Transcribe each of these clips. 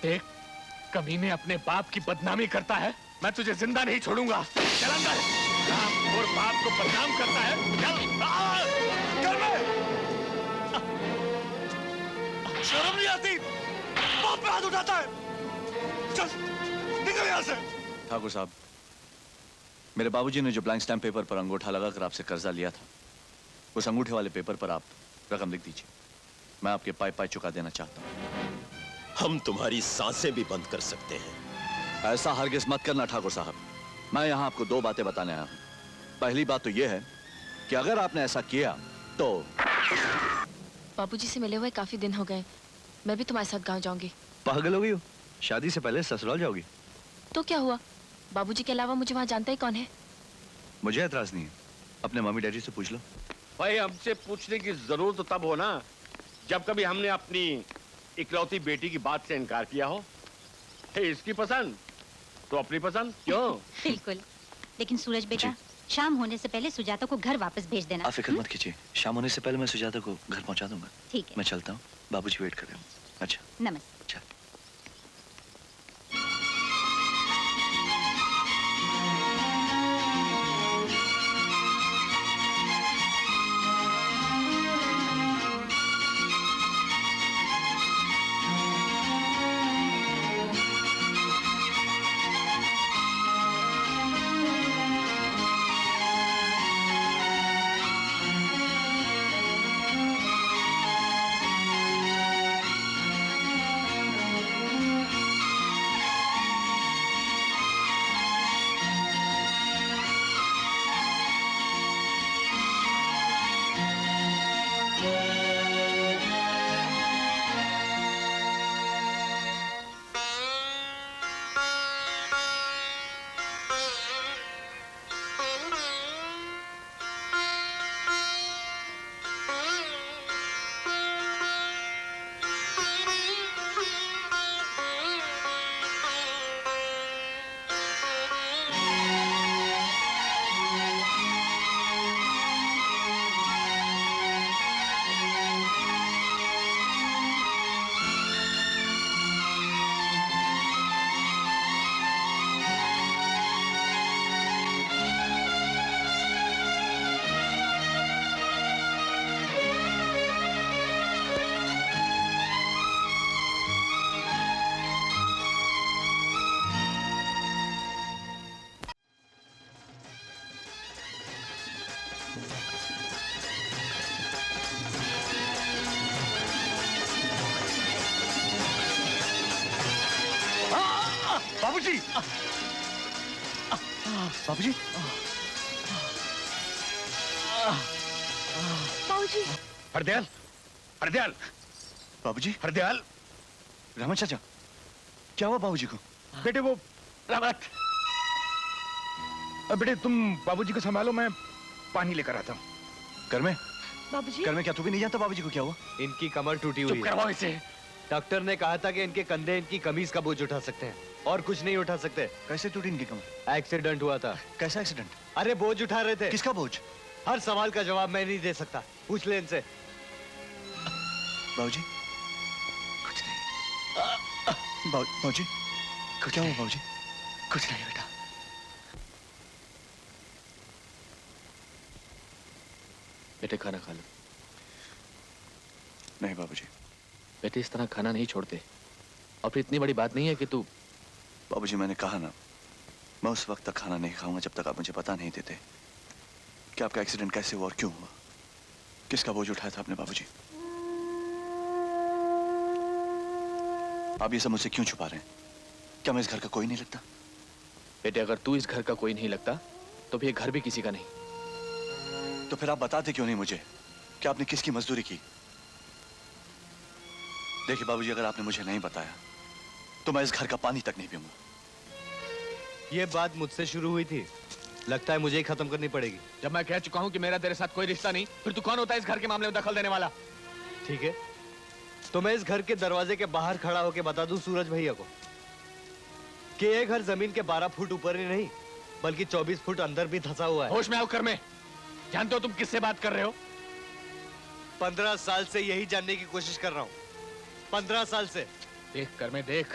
देख, कमीने अपने बाप की बदनामी करता है, मैं तुझे जिंदा नहीं छोड़ूंगा। चल अंदर। राम और बाप को बदनाम करता है। चल में। शर्म नहीं आती? बाप पे हाथ उठाता है। चल निकल यहाँ से। ठाकुर साहब, मेरे बाबूजी ने जो ब्लैंक स्टैम्प पेपर पर अंगूठा लगाकर आपसे कर्जा लिया था, उस अंगूठे वाले पेपर पर आप रकम लिख दीजिए। मैं आपके पाई पाई चुका देना चाहता हूँ। हम तुम्हारी सांसें भी बंद कर सकते हैं। ऐसा हरगिज मत करना ठाकुर साहब। मैं यहाँ आपको दो बातें बताने आया हूँ। पहली बात तो यह है कि अगर आपने ऐसा किया तो बाबूजी से मिले हुए काफी दिन हो गए, मैं भी तुम्हारे साथ गांव जाऊंगी। पागल हो गई हो? शादी से पहले ससुराल जाओगी? तो क्या हुआ, बाबूजी के अलावा मुझे वहाँ जानता ही कौन है। मुझे एतराज नहीं है, अपने मम्मी डैडी से पूछ लो। भाई हमसे पूछने की जरूरत तो तब हो ना जब कभी हमने अपनी इकलौती बेटी की बात से इनकार किया हो। इसकी पसंद तो अपनी पसंद क्यों? बिल्कुल। लेकिन सूरज बेटा, शाम होने से पहले सुजाता को घर वापस भेज देना। आप फिक्र मत कीजिए, शाम होने से पहले मैं सुजाता को घर पहुंचा दूंगा। ठीक है। मैं चलता हूँ, बाबूजी वेट कर रहे हैं। अच्छा नमस्ते। अच्छा। बाबूजी, बाबूजी, बाबूजी। हरदयाल, हरदयाल, बाबूजी, हरदयाल। रामन चाचा, क्या हुआ बाबूजी को? बेटे वो रामत, बेटे तुम बाबूजी को संभालो, मैं पानी लेकर आता हूँ। घर में? बाबूजी। घर में क्या तू भी नहीं जानता बाबूजी को क्या हुआ? इनकी कमर टूटी हुई चुप करवाओ इसे। डॉक्टर ने कहा था कि इनके कंधे इनकी कमीज का बोझ उठा सकते हैं और कुछ नहीं उठा सकते। कैसे टूटी इनकी कमर? एक्सीडेंट हुआ था। कैसा एक्सीडेंट? अरे बोझ उठा रहे थे। किसका बोझ? हर सवाल का जवाब मैं नहीं दे सकता, पूछ ले इनसे। बाबूजी, कुछ नहीं। बाबूजी, क्या हुआ बाबूजी? कुछ नहीं बेटा। बेटे खाना खा लो। नहीं बाबूजी। बेटे इस तरह खाना नहीं छोड़ते, और फिर इतनी बड़ी बात नहीं है कि तू। बाबूजी मैंने कहा ना, मैं उस वक्त तक खाना नहीं खाऊंगा जब तक आप मुझे बता नहीं देते कि आपका एक्सीडेंट कैसे हुआ और क्यों हुआ। किसका बोझ उठाया था आपने बाबूजी? आप ये सब मुझसे क्यों छुपा रहे हैं? क्या मैं इस घर का कोई नहीं लगता? बेटे अगर तू इस घर का कोई नहीं लगता तो फिर घर भी किसी का नहीं। तो फिर आप बताते क्यों नहीं मुझे कि आपने किसकी मजदूरी की? देखिए बाबूजी, अगर आपने मुझे नहीं बताया तो मैं इस घर का पानी तक नहीं पीऊंगा। ये बात मुझसे शुरू हुई थी, लगता है मुझे ही खत्म करनी पड़ेगी। जब मैं कह चुका हूं कि मेरा तेरे साथ कोई रिश्ता नहीं, फिर तू कौन होता है इस घर के मामले में दखल देने वाला? ठीक है, तो मैं इस घर के दरवाजे के बाहर खड़ा होकर बता दूं सूरज भैया को कि ये घर जमीन के 12 फुट ऊपर ही नहीं बल्कि 24 फुट अंदर भी धंसा हुआ है। होश में आओ कर में। जानते हो तुम किससे बात कर रहे हो? 15 साल से यही जानने की कोशिश कर रहा हूं, 15 साल से। देख कर मैं देख,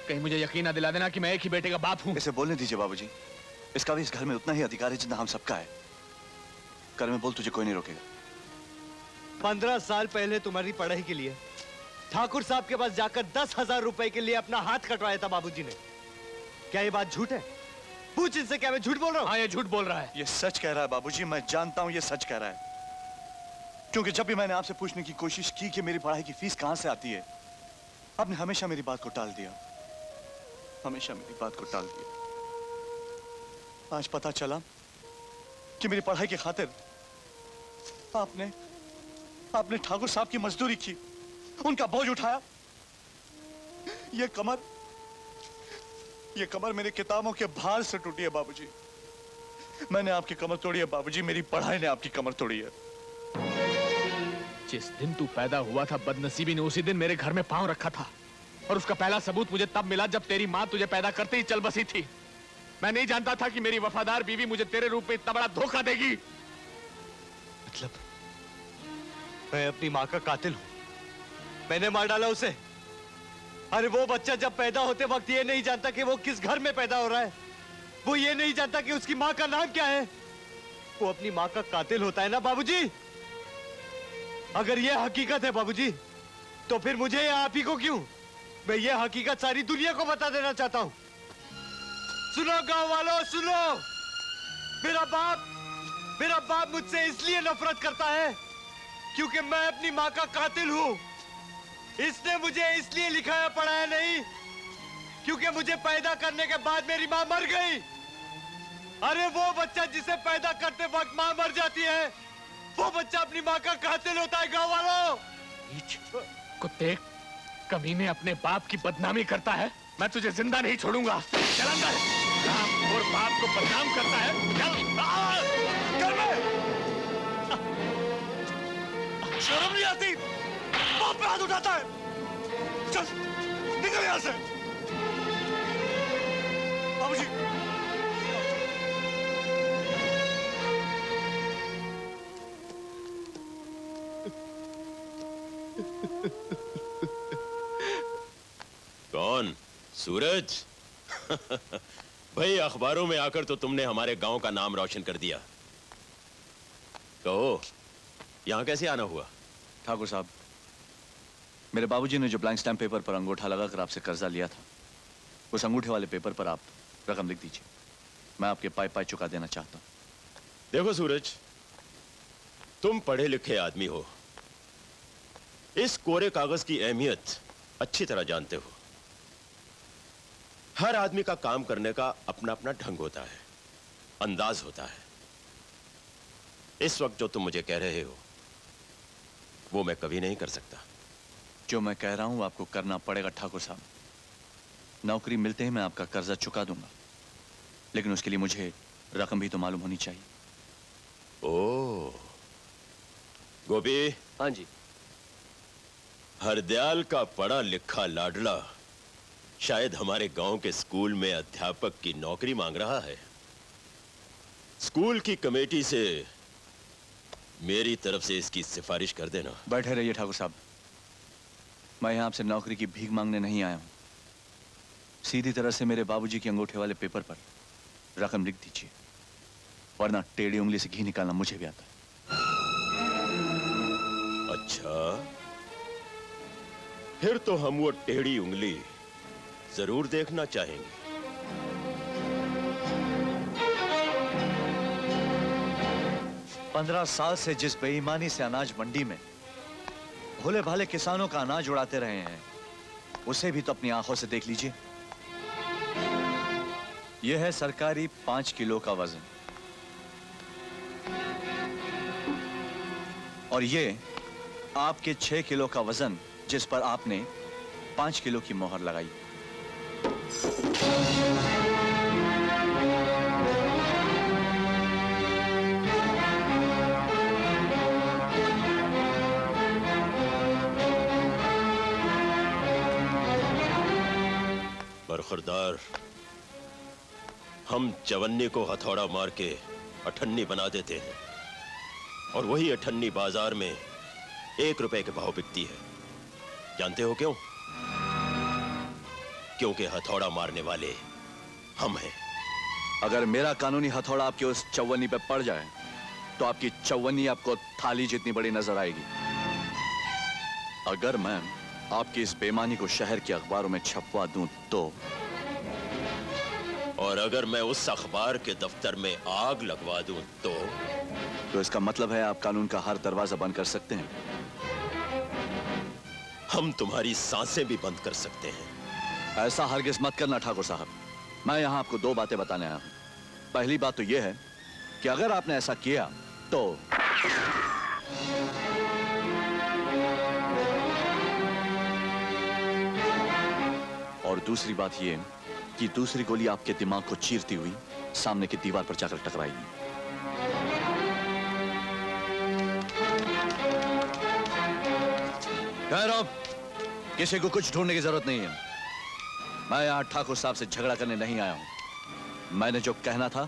कहीं मुझे यकीन ना दिला देना कि मैं एक ही बेटे का बाप हूँ। इसे बोलने दीजिए बाबूजी। इसका भी इस घर में उतना ही अधिकार है जितना हम सबका है। कर में बोल, तुझे कोई नहीं रोकेगा। 15 साल पहले तुम्हारी पढ़ाई के लिए ठाकुर साहब के पास जाकर 10,000 रुपए के लिए अपना हाथ कटवाया था बाबूजी ने। क्या ये बात झूठ है? पूछ इनसे, क्या मैं झूठ बोल रहा हूँ? हाँ, ये झूठ बोल रहा है। ये सच कह रहा है बाबूजी, मैं जानता हूं ये सच कह रहा है। क्योंकि जब भी मैंने आपसे पूछने की कोशिश की कि मेरी पढ़ाई की फीस कहां से आती है, आपने हमेशा मेरी बात को टाल दिया, हमेशा मेरी बात को टाल दिया। आज पता चला कि मेरी पढ़ाई की खातिर आपने ठाकुर साहब की मजदूरी की, उनका बोझ उठाया। ये कमर मेरी किताबों के भार से टूटी है बाबूजी। मैंने आपकी कमर तोड़ी है बाबूजी, मेरी पढ़ाई ने आपकी कमर तोड़ी है। जिस दिन तू पैदा हुआ था, बदनसीबी ने उसी दिन मेरे घर में पांव रखा था। और उसका पहला सबूत मुझे तब मिला जब तेरी माँ तुझे पैदा करते ही चल बसी थी। मैं नहीं जानता था कि मेरी वफादार बीवी मुझे तेरे रूप में इतना बड़ा धोखा देगी। मतलब मैं अपनी माँ का कातिल हूं? मैंने मार डाला उसे। अरे वो बच्चा जब पैदा होते वक्त ये नहीं जानता कि वो किस घर में पैदा हो रहा है। वो ये नहीं जानता कि उसकी माँ का नाम क्या है। वो अपनी माँ का कातिल होता है ना बाबूजी? अगर ये हकीकत है बाबूजी, तो फिर मुझे या आप ही को क्यों? मैं ये हकीकत सारी दुनिया को बता देना चाहता हूं। सुनो गांव वालों, सुनो। मेरा बाप मुझसे इसलिए नफरत करता है क्योंकि मैं अपनी माँ का कातिल हूं। इसने मुझे इसलिए लिखाया पढ़ाया नहीं क्योंकि मुझे पैदा करने के बाद मेरी माँ मर गई। अरे वो बच्चा जिसे पैदा करते वक्त माँ मर जाती है, वो बच्चा अपनी माँ का कातिल होता है। गांव वालों, कुत्ते कमीने अपने बाप की बदनामी करता है। मैं तुझे जिंदा नहीं छोड़ूंगा। चल अंदर। बाप और बाप को बदनाम करता है। चल शर्म नहीं आती? बाप पे हाथ उठाता है। चल निकल यहां से। बाबूजी, कौन? सूरज? भाई, अखबारों में आकर तो तुमने हमारे गांव का नाम रोशन कर दिया। कहो, यहां कैसे आना हुआ? ठाकुर साहब, मेरे बाबूजी ने जो ब्लैंक स्टैम्प पेपर पर अंगूठा लगाकर आपसे कर्जा लिया था, उस अंगूठे वाले पेपर पर आप रकम लिख दीजिए। मैं आपके पाई पाई चुका देना चाहता हूं। देखो सूरज, तुम पढ़े लिखे आदमी हो, इस कोरे कागज की अहमियत अच्छी तरह जानते हो। हर आदमी का काम करने का अपना अपना ढंग होता है, अंदाज होता है। इस वक्त जो तुम मुझे कह रहे हो वो मैं कभी नहीं कर सकता। जो मैं कह रहा हूं आपको करना पड़ेगा ठाकुर साहब। नौकरी मिलते ही मैं आपका कर्जा चुका दूंगा, लेकिन उसके लिए मुझे रकम भी तो मालूम होनी चाहिए। ओ गोपी। हाँ जी। हरदयाल का पढ़ा लिखा लाडला शायद हमारे गांव के स्कूल में अध्यापक की नौकरी मांग रहा है। स्कूल की कमेटी से मेरी तरफ से इसकी सिफारिश कर देना। बैठे रहिए ठाकुर साहब, मैं यहां आपसे नौकरी की भीख मांगने नहीं आया हूं। सीधी तरह से मेरे बाबूजी के अंगूठे वाले पेपर पर रकम लिख दीजिए, वरना टेढ़ी उंगली से घी निकालना मुझे भी आता है। अच्छा, फिर तो हम वो टेढ़ी उंगली जरूर देखना चाहेंगे। 15 साल से जिस बेईमानी से अनाज मंडी में भोले भाले किसानों का अनाज उड़ाते रहे हैं, उसे भी तो अपनी आंखों से देख लीजिए। यह है सरकारी 5 किलो का वजन, और ये आपके 6 किलो का वजन जिस पर आपने 5 किलो की मोहर लगाई। बरखुरदार, हम चवन्नी को हथौड़ा मार के अठन्नी बना देते हैं, और वही अठन्नी बाजार में 1 रुपए के भाव बिकती है। जानते हो क्यों? क्योंकि हथौड़ा मारने वाले हम हैं। अगर मेरा कानूनी हथौड़ा आपकी उस चौवन्नी पे पड़ जाए तो आपकी चौवन्नी आपको थाली जितनी बड़ी नजर आएगी। अगर मैं आपकी इस बेईमानी को शहर के अखबारों में छपवा दूं तो, और अगर मैं उस अखबार के दफ्तर में आग लगवा दूं तो इसका मतलब है आप कानून का हर दरवाजा बंद कर सकते हैं। हम तुम्हारी सांसें भी बंद कर सकते हैं। ऐसा हरगिज मत करना ठाकुर साहब। मैं यहां आपको दो बातें बताने आया हूं। पहली बात तो यह है कि अगर आपने ऐसा किया तो और दूसरी बात यह कि दूसरी गोली आपके दिमाग को चीरती हुई सामने की दीवार पर जाकर टकराएगी। कह रहा हूं, किसी को कुछ ढूंढने की जरूरत नहीं है। मैं यहां ठाकुर साहब से झगड़ा करने नहीं आया हूं। मैंने जो कहना था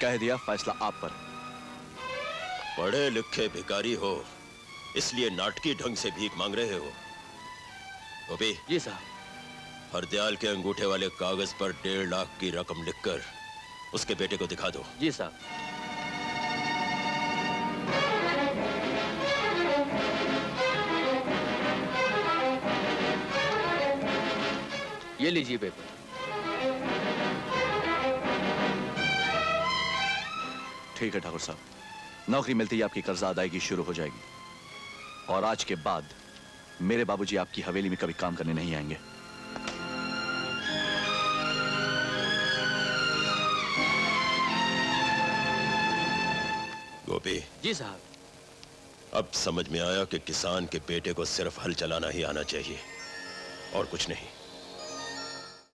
कह दिया, फैसला आप पर। पढ़े लिखे भिखारी हो इसलिए नाटकी ढंग से भीख मांग रहे हो। गोपी, जी साहब। हरदयाल के अंगूठे वाले कागज पर 1.5 लाख की रकम लिखकर उसके बेटे को दिखा दो। जी साहब। ये लीजिए पेपर। ठीक है ठाकुर साहब, नौकरी मिलते ही आपकी कर्जा अदायगी शुरू हो जाएगी और आज के बाद मेरे बाबूजी आपकी हवेली में कभी काम करने नहीं आएंगे। गोपी जी साहब। अब समझ में आया कि किसान के बेटे को सिर्फ हल चलाना ही आना चाहिए और कुछ नहीं।